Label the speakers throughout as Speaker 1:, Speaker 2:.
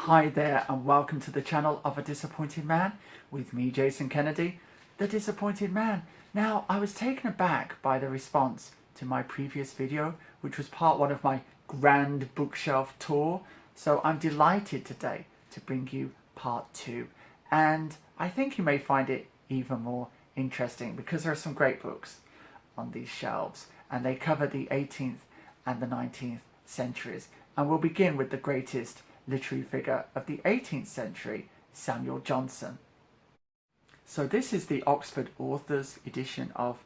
Speaker 1: Hi there and welcome to the channel of A Disappointed Man with me, Jason Kennedy, the Disappointed Man. Now, I was taken aback by the response to my previous video, which was part one of my grand bookshelf tour, so I'm delighted today to bring you part two. And I think you may find it even more interesting because there are some great books on these shelves and they cover the 18th and the 19th centuries. And we'll begin with the greatest literary figure of the 18th century, Samuel Johnson. So this is the Oxford Authors edition of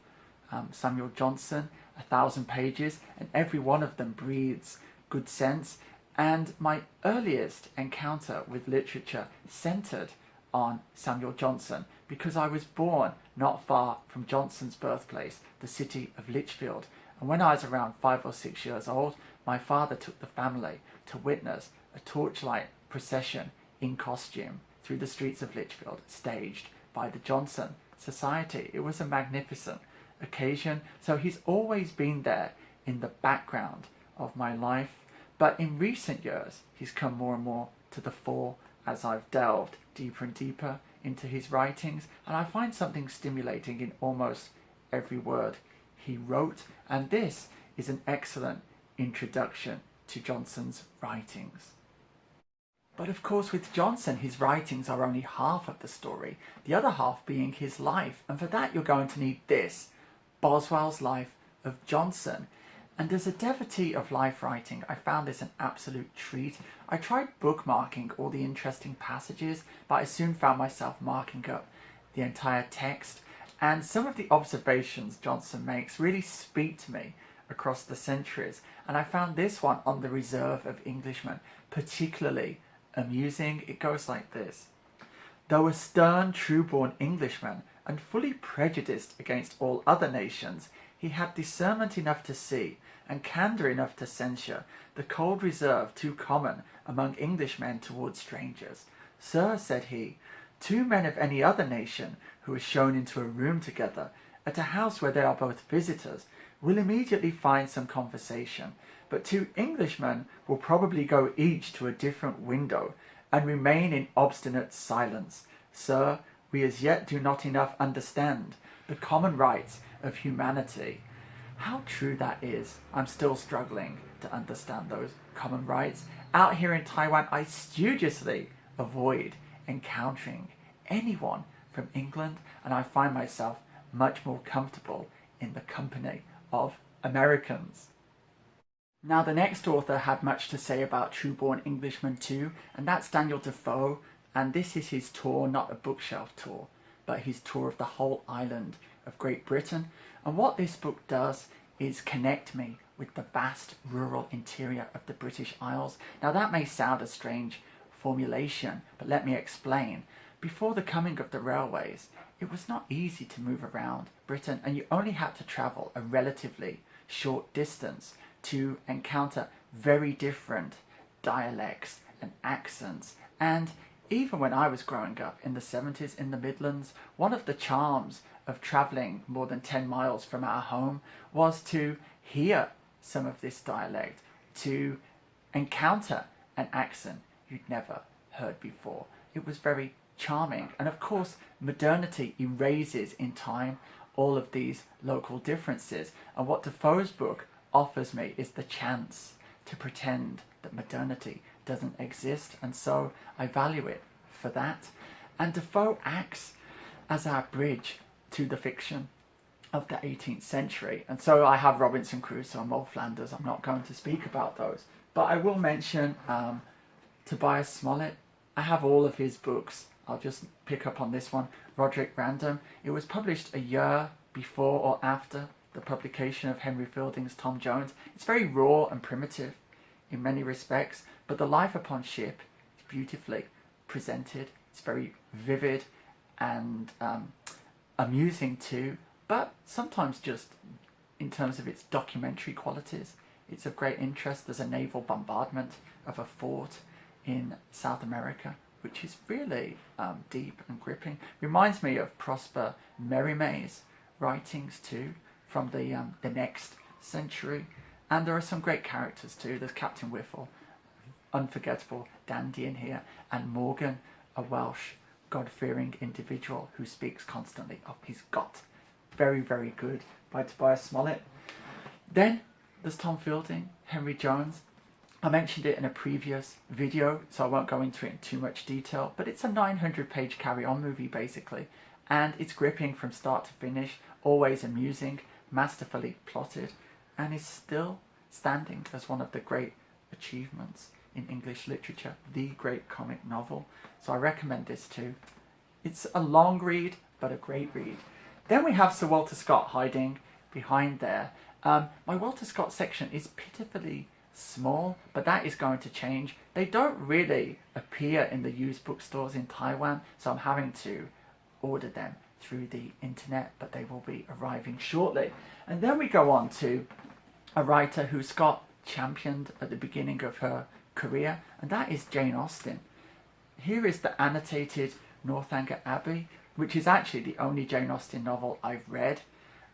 Speaker 1: Samuel Johnson, 1,000 pages, and every one of them breathes good sense. And my earliest encounter with literature centred on Samuel Johnson because I was born not far from Johnson's birthplace, the city of Lichfield. And when I was around 5 or 6 years old, my father took the family to witness a torchlight procession in costume through the streets of Lichfield, staged by the Johnson Society. It was a magnificent occasion, so he's always been there in the background of my life. But in recent years, he's come more and more to the fore as I've delved deeper and deeper into his writings, and I find something stimulating in almost every word he wrote, and this is an excellent introduction to Johnson's writings. But of course with Johnson, his writings are only half of the story, the other half being his life, and for that you're going to need this, Boswells Life of Johnson. And as a devotee of life writing, I found this an absolute treat. I tried bookmarking all the interesting passages, but I soon found myself marking up the entire text, and some of the observations Johnson makes really speak to me across the centuries, and I found this one on the reserve of Englishmen particularly amusing. It goes like this: though a stern, true-born Englishman and fully prejudiced against all other nations, he had discernment enough to see, and candour enough to censure, the cold reserve too common among Englishmen towards strangers. Sir, said he, two men of any other nation who are shown into a room together, at a house where they are both visitors, will immediately find some conversation, but two Englishmen will probably go each to a different window, and remain in obstinate silence. Sir, we as yet do not enough understand the common rights of humanity. How true that is. I'm still struggling to understand those common rights. Out here in Taiwan, I studiously avoid encountering anyone from England, and I find myself much more comfortable in the company of Americans. Now, the next author had much to say about true-born Englishmen too, and that's Daniel Defoe, and this is his tour, not a bookshelf tour, but his tour of the whole island of Great Britain. And what this book does is connect me with the vast rural interior of the British Isles. Now, that may sound a strange formulation, but let me explain. Before the coming of the railways, it was not easy to move around Britain, and you only had to travel a relatively short distance to encounter very different dialects and accents. And even when I was growing up in the 70s in the Midlands, one of the charms of travelling more than 10 miles from our home was to hear some of this dialect, to encounter an accent you'd never heard before. It was very charming, and of course modernity erases in time all of these local differences, and what Defoe's book offers me is the chance to pretend that modernity doesn't exist, and so I value it for that. And Defoe acts as our bridge to the fiction of the 18th century, and so I have Robinson Crusoe and Moll Flanders. I'm not going to speak about those, but I will mention Tobias Smollett. I have all of his books. I'll just pick up on this one, Roderick Random. It was published a year before or after the publication of Henry Fielding's Tom Jones. It's very raw and primitive in many respects, but the life upon ship is beautifully presented. It's very vivid and amusing too, but sometimes just in terms of its documentary qualities, it's of great interest. There's a naval bombardment of a fort in South America, which is really deep and gripping. Reminds me of Prosper Mérimée writings too, from the next century. And there are some great characters too. There's Captain Whiffle, unforgettable dandy in here, and Morgan, a Welsh God-fearing individual who speaks constantly of his got. Very, very good, by Tobias Smollett. Then there's Tom Fielding, Henry Jones. I mentioned it in a previous video, so I won't go into it in too much detail, but it's a 900-page carry-on movie, basically, and it's gripping from start to finish, always amusing, masterfully plotted, and is still standing as one of the great achievements in English literature, the great comic novel. So I recommend this too. It's a long read, but a great read. Then we have Sir Walter Scott hiding behind there. My Walter Scott section is pitifully small, but that is going to change. They don't really appear in the used bookstores in Taiwan, so I'm having to order them through the internet, but they will be arriving shortly. And then we go on to a writer who Scott championed at the beginning of her career, and that is Jane Austen. Here is the annotated Northanger Abbey, which is actually the only Jane Austen novel I've read.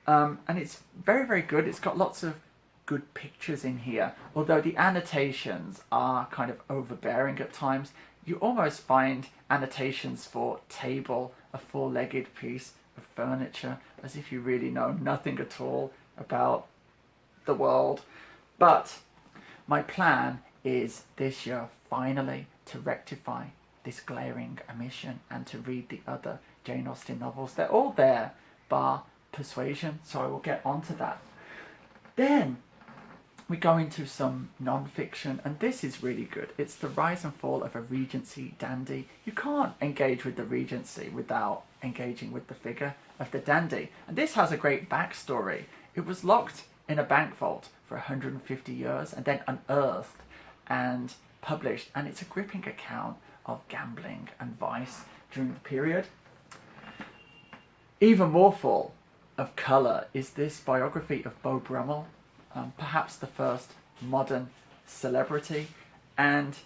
Speaker 1: And it's very, very good. It's got lots of good pictures in here, although the annotations are kind of overbearing at times. You almost find annotations for table, a four-legged piece of furniture, as if you really know nothing at all about the world. But my plan is this year finally to rectify this glaring omission and to read the other Jane Austen novels. They're all there, bar Persuasion, so I will get onto that. Then we go into some non-fiction, and this is really good. It's the rise and fall of a Regency dandy. You can't engage with the Regency without engaging with the figure of the dandy. And this has a great backstory. It was locked in a bank vault for 150 years and then unearthed and published, and it's a gripping account of gambling and vice during the period. Even more full of colour is this biography of Beau Brummel, perhaps the first modern celebrity, and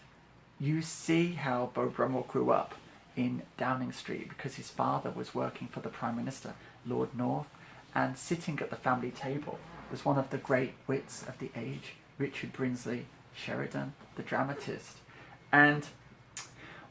Speaker 1: you see how Beau Brummel grew up in Downing Street because his father was working for the Prime Minister, Lord North, and sitting at the family table was one of the great wits of the age, Richard Brinsley Sheridan, the dramatist. And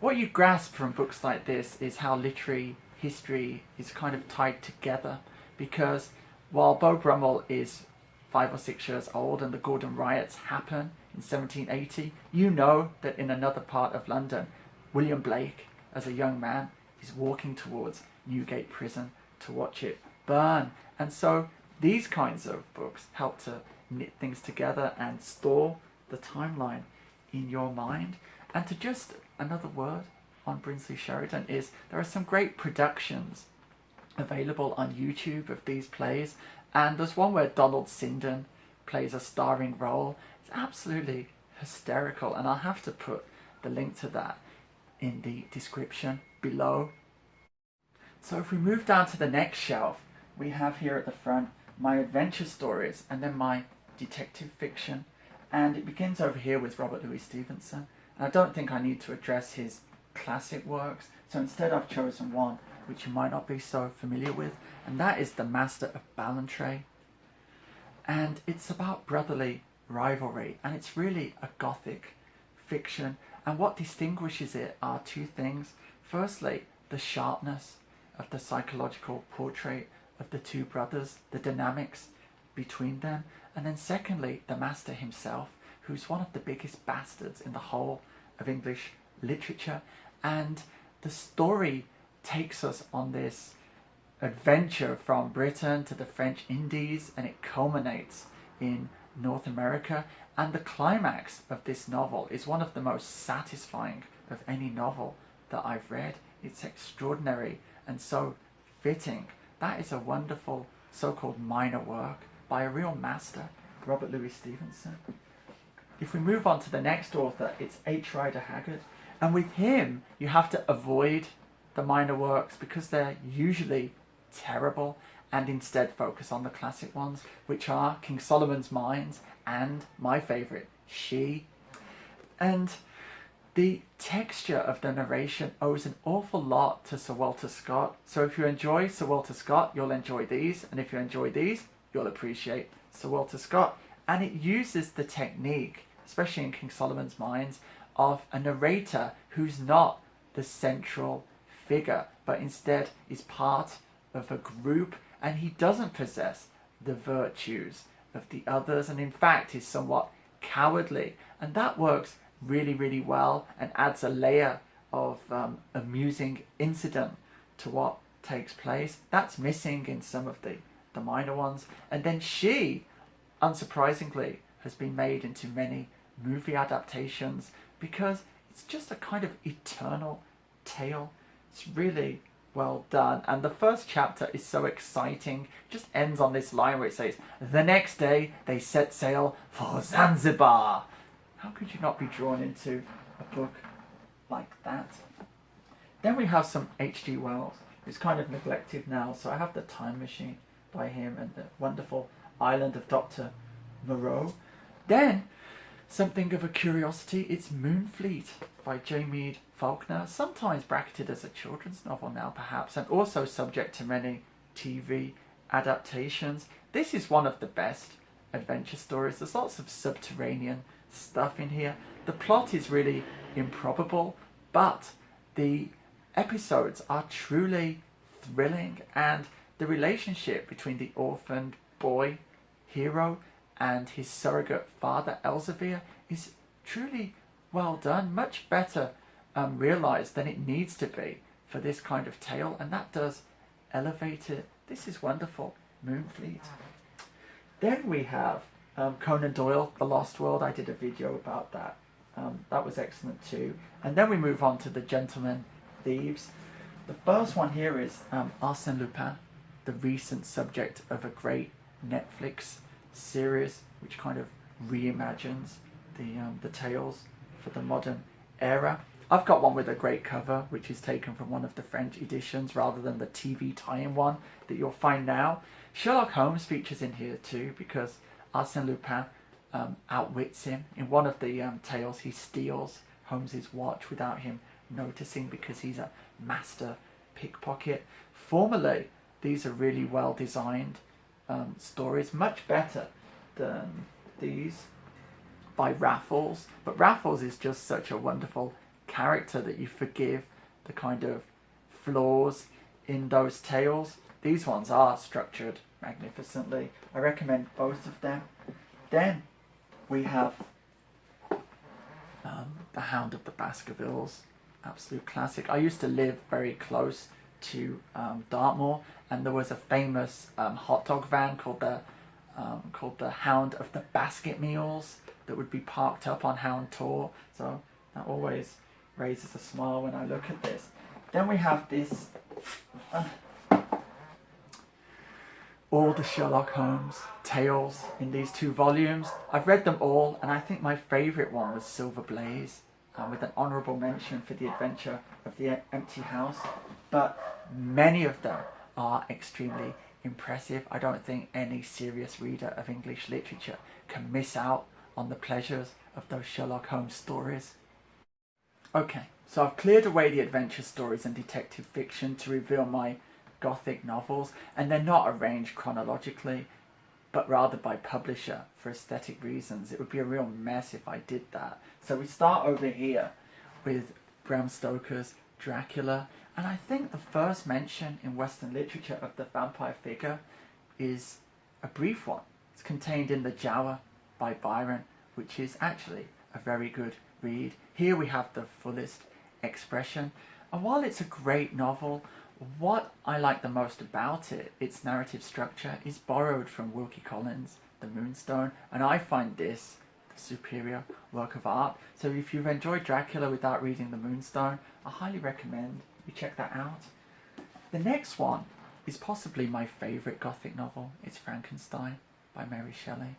Speaker 1: what you grasp from books like this is how literary history is kind of tied together, because while Beau Brummel is 5 or 6 years old and the Gordon riots happen in 1780, you know that in another part of London, William Blake, as a young man, is walking towards Newgate Prison to watch it burn. And so these kinds of books help to knit things together and store the timeline in your mind. And to just another word on Brinsley Sheridan is there are some great productions available on YouTube of these plays, and there's one where Donald Sinden plays a starring role. It's absolutely hysterical, and I'll have to put the link to that in the description below. So if we move down to the next shelf, we have here at the front my adventure stories and then my detective fiction, and it begins over here with Robert Louis Stevenson. And I don't think I need to address his classic works, so instead I've chosen one which you might not be so familiar with, and that is The Master of Ballentrae. And it's about brotherly rivalry, and it's really a Gothic fiction, and what distinguishes it are two things. Firstly, the sharpness of the psychological portrait of the two brothers, the dynamics between them, and then secondly, the master himself, who's one of the biggest bastards in the whole of English literature. And the story takes us on this adventure from Britain to the French Indies, and it culminates in North America. And the climax of this novel is one of the most satisfying of any novel that I've read. It's extraordinary and so fitting. That is a wonderful so-called minor work by a real master, Robert Louis Stevenson. If we move on to the next author, it's H. Rider Haggard. And with him, you have to avoid the minor works because they're usually terrible, and instead focus on the classic ones, which are King Solomon's Mines and my favourite, She. And the texture of the narration owes an awful lot to Sir Walter Scott. So if you enjoy Sir Walter Scott, you'll enjoy these, and if you enjoy these, you'll appreciate Sir Walter Scott. And it uses the technique, especially in King Solomon's Mines, of a narrator who's not the central figure, but instead is part of a group, and he doesn't possess the virtues of the others, and in fact is somewhat cowardly, and that works really, really well and adds a layer of amusing incident to what takes place. That's missing in some of the minor ones. And then she, unsurprisingly, has been made into many movie adaptations because it's just a kind of eternal tale. It's really well done, and the first chapter is so exciting. It just ends on this line where it says, "The next day they set sail for Zanzibar." How could you not be drawn into a book like that? Then we have some H.G. Wells, who's kind of neglected now. So I have The Time Machine by him and the wonderful Island of Dr. Moreau. Then, something of a curiosity, it's Moonfleet by J. Mead Faulkner, sometimes bracketed as a children's novel now perhaps, and also subject to many TV adaptations. This is one of the best adventure stories. There's lots of subterranean stuff in here. The plot is really improbable, but the episodes are truly thrilling, and the relationship between the orphaned boy hero and his surrogate father Elzevir is truly well done, much better realised than it needs to be for this kind of tale, and that does elevate it. This is wonderful, Moonfleet. Then we have Conan Doyle, The Lost World. I did a video about that. That was excellent too. And then we move on to The Gentlemen Thieves. The first one here is Arsene Lupin, the recent subject of a great Netflix series which kind of reimagines the tales for the modern era. I've got one with a great cover which is taken from one of the French editions rather than the TV tie-in one that you'll find now. Sherlock Holmes features in here too because Arsene Lupin outwits him. In one of the tales he steals Holmes's watch without him noticing because he's a master pickpocket. Formally, these are really well designed stories, much better than these by Raffles, but Raffles is just such a wonderful character that you forgive the kind of flaws in those tales. These ones are structured magnificently. I recommend both of them. Then we have The Hound of the Baskervilles, absolute classic. I used to live very close to Dartmoor, and there was a famous hot dog van called the Hound of the Basket Meals that would be parked up on Hound Tor. So that always raises a smile when I look at this. Then we have this all the Sherlock Holmes tales in these two volumes. I've read them all, and I think my favourite one was Silver Blaze, with an honourable mention for The Adventure of the Empty House. But many of them are extremely impressive. I don't think any serious reader of English literature can miss out on the pleasures of those Sherlock Holmes stories. Okay, so I've cleared away the adventure stories and detective fiction to reveal my Gothic novels, and they're not arranged chronologically, but rather by publisher for aesthetic reasons. It would be a real mess if I did that. So we start over here with Bram Stoker's Dracula, and I think the first mention in Western literature of the vampire figure is a brief one. It's contained in The Giaour by Byron, which is actually a very good read. Here we have the fullest expression, and while it's a great novel, what I like the most about it, its narrative structure, is borrowed from Wilkie Collins' The Moonstone, and I find this the superior work of art. So if you've enjoyed Dracula without reading The Moonstone, I highly recommend you check that out. The next one is possibly my favourite Gothic novel. It's Frankenstein by Mary Shelley,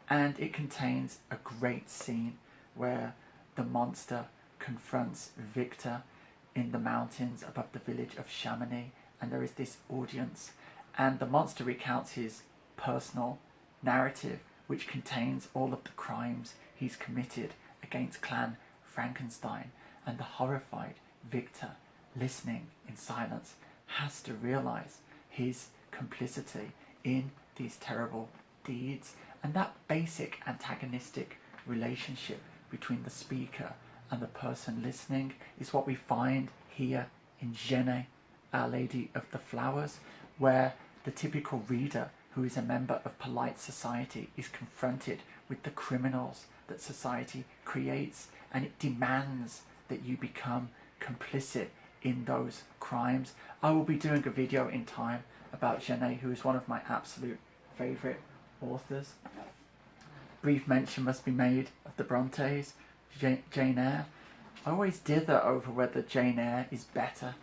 Speaker 1: and it contains a great scene where the monster confronts Victor in the mountains above the village of Chamonix, and there is this audience, and the monster recounts his personal narrative, which contains all of the crimes he's committed against Clan Frankenstein, and the horrified Victor, listening in silence, has to realize his complicity in these terrible deeds, and that basic antagonistic relationship between the speaker and the person listening is what we find here in Jenny, Our Lady of the Flowers, where the typical reader who is a member of polite society is confronted with the criminals that society creates, and it demands that you become complicit in those crimes. I will be doing a video in time about Jenny, who is one of my absolute favourite authors. Brief mention must be made of the Brontes, Jane Eyre. I always dither over whether Jane Eyre is better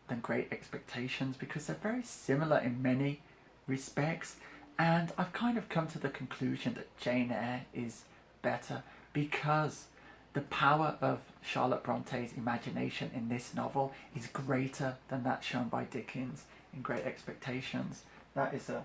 Speaker 1: than Great Expectations because they're very similar in many respects, and I've kind of come to the conclusion that Jane Eyre is better because the power of Charlotte Bronte's imagination in this novel is greater than that shown by Dickens in Great Expectations. That is an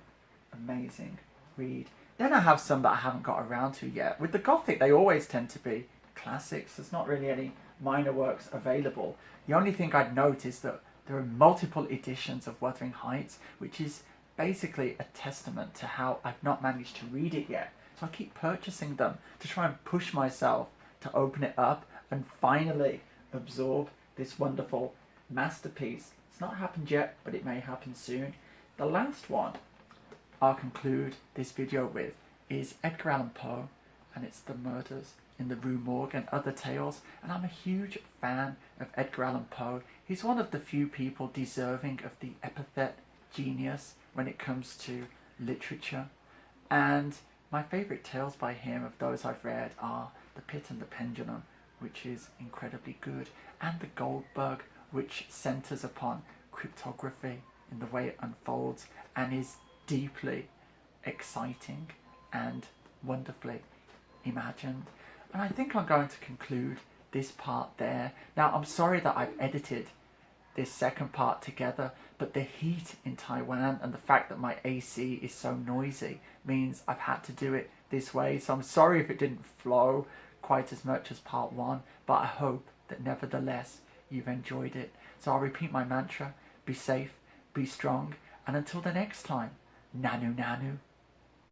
Speaker 1: amazing read. Then I have some that I haven't got around to yet. With the Gothic, they always tend to be classics. There's not really any minor works available. The only thing I'd note is that there are multiple editions of Wuthering Heights, which is basically a testament to how I've not managed to read it yet. So I keep purchasing them to try and push myself to open it up and finally absorb this wonderful masterpiece. It's not happened yet, but it may happen soon. The last one I'll conclude this video with is Edgar Allan Poe, and it's The Murders in the Rue Morgue and Other Tales. And I'm a huge fan of Edgar Allan Poe. He's one of the few people deserving of the epithet genius when it comes to literature. And my favourite tales by him, of those I've read, are The Pit and the Pendulum, which is incredibly good, and The Gold Bug, which centres upon cryptography in the way it unfolds and is deeply exciting and wonderfully imagined. And I think I'm going to conclude this part there. Now, I'm sorry that I've edited this second part together, but the heat in Taiwan and the fact that my AC is so noisy means I've had to do it this way. So I'm sorry if it didn't flow quite as much as part one, but I hope that nevertheless you've enjoyed it. So I'll repeat my mantra: be safe, be strong, and until the next time, Nanu Nanu.